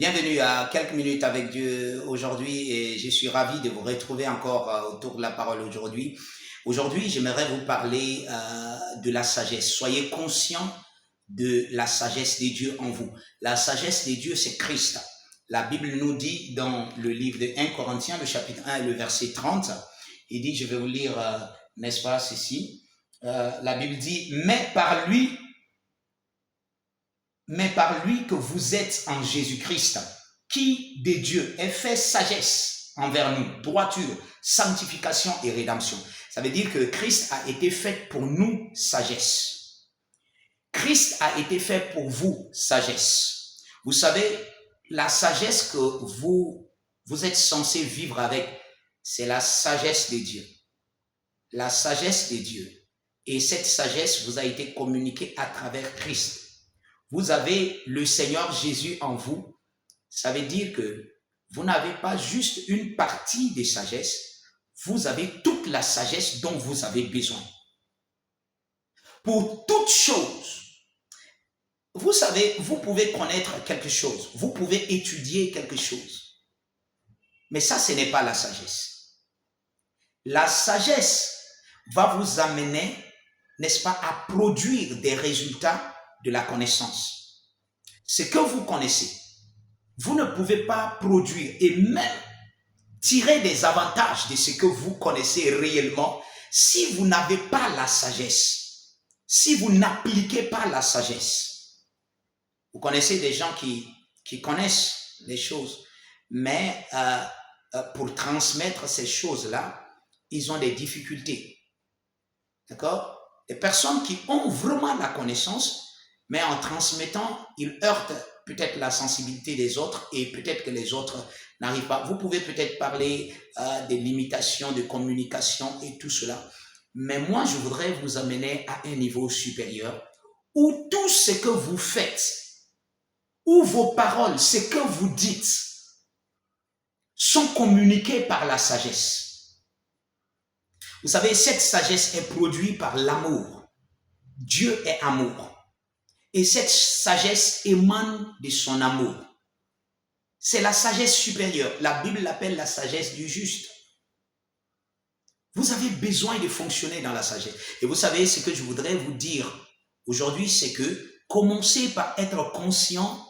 Bienvenue à quelques minutes avec Dieu aujourd'hui et je suis ravi de vous retrouver encore autour de la parole aujourd'hui. Aujourd'hui, j'aimerais vous parler de la sagesse. Soyez conscients de la sagesse de Dieu en vous. La sagesse de Dieu, c'est Christ. La Bible nous dit dans le livre de 1 Corinthiens, le chapitre 1 et le verset 30, il dit, je vais vous lire, n'est-ce pas, ceci. La Bible dit, mais par lui que vous êtes en Jésus-Christ, qui de Dieu est fait sagesse envers nous, droiture, sanctification et rédemption. Ça veut dire que Christ a été fait pour nous sagesse. Christ a été fait pour vous sagesse. Vous savez, la sagesse que vous êtes censé vivre avec, c'est la sagesse de Dieu. La sagesse de Dieu. Et cette sagesse vous a été communiquée à travers Christ. Vous avez le Seigneur Jésus en vous, ça veut dire que vous n'avez pas juste une partie de sagesse, vous avez toute la sagesse dont vous avez besoin. Pour toute chose, vous savez, vous pouvez connaître quelque chose, vous pouvez étudier quelque chose, mais ça, ce n'est pas la sagesse. La sagesse va vous amener, n'est-ce pas, à produire des résultats de la connaissance. Ce que vous connaissez, vous ne pouvez pas produire et même tirer des avantages de ce que vous connaissez réellement si vous n'avez pas la sagesse, si vous n'appliquez pas la sagesse. Vous connaissez des gens qui connaissent les choses, mais pour transmettre ces choses-là, ils ont des difficultés. D'accord? Des personnes qui ont vraiment la connaissance, mais en transmettant, ils heurtent peut-être la sensibilité des autres et peut-être que les autres n'arrivent pas. Vous pouvez peut-être parler des limitations de communication et tout cela, mais moi, je voudrais vous amener à un niveau supérieur où tout ce que vous faites, où vos paroles, ce que vous dites, sont communiquées par la sagesse. Vous savez, cette sagesse est produite par l'amour. Dieu est amour. Et cette sagesse émane de son amour. C'est la sagesse supérieure. La Bible l'appelle la sagesse du juste. Vous avez besoin de fonctionner dans la sagesse. Et vous savez, ce que je voudrais vous dire aujourd'hui, c'est que commencez par être conscient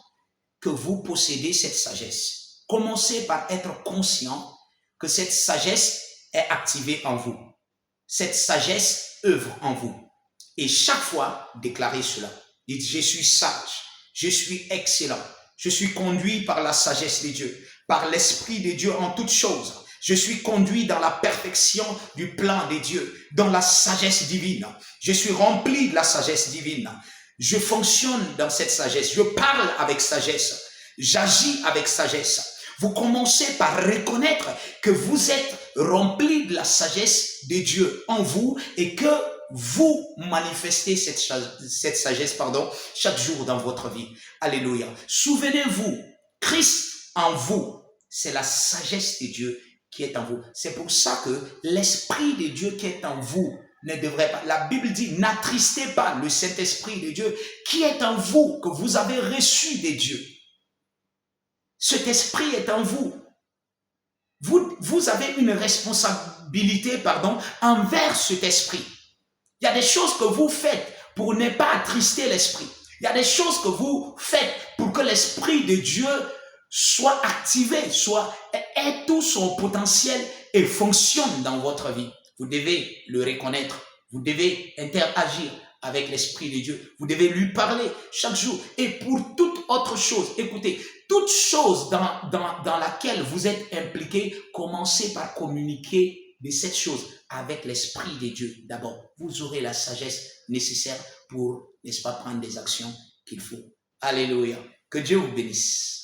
que vous possédez cette sagesse. Commencez par être conscient que cette sagesse est activée en vous. Cette sagesse œuvre en vous. Et chaque fois, déclarez cela. Dites, je suis sage, je suis excellent, je suis conduit par la sagesse de Dieu, par l'Esprit de Dieu en toutes choses. Je suis conduit dans la perfection du plan de Dieu, dans la sagesse divine. Je suis rempli de la sagesse divine. Je fonctionne dans cette sagesse, je parle avec sagesse, j'agis avec sagesse. Vous commencez par reconnaître que vous êtes rempli de la sagesse de Dieu en vous et que vous manifestez cette sagesse chaque jour dans votre vie. Alléluia. Souvenez-vous, Christ en vous, c'est la sagesse de Dieu qui est en vous. C'est pour ça que l'Esprit de Dieu qui est en vous ne devrait pas. La Bible dit, n'attristez pas le Saint-Esprit de Dieu qui est en vous, que vous avez reçu de Dieu. Cet esprit est en vous. Vous avez une responsabilité, envers cet esprit. Il y a des choses que vous faites pour ne pas attrister l'esprit. Il y a des choses que vous faites pour que l'esprit de Dieu soit activé, ait tout son potentiel et fonctionne dans votre vie. Vous devez le reconnaître. Vous devez interagir avec l'esprit de Dieu. Vous devez lui parler chaque jour. Et pour toute autre chose, écoutez, toute chose dans laquelle vous êtes impliqué, commencez par communiquer de cette chose avec l'Esprit de Dieu. D'abord, vous aurez la sagesse nécessaire pour, n'est-ce pas, prendre des actions qu'il faut. Alléluia. Que Dieu vous bénisse.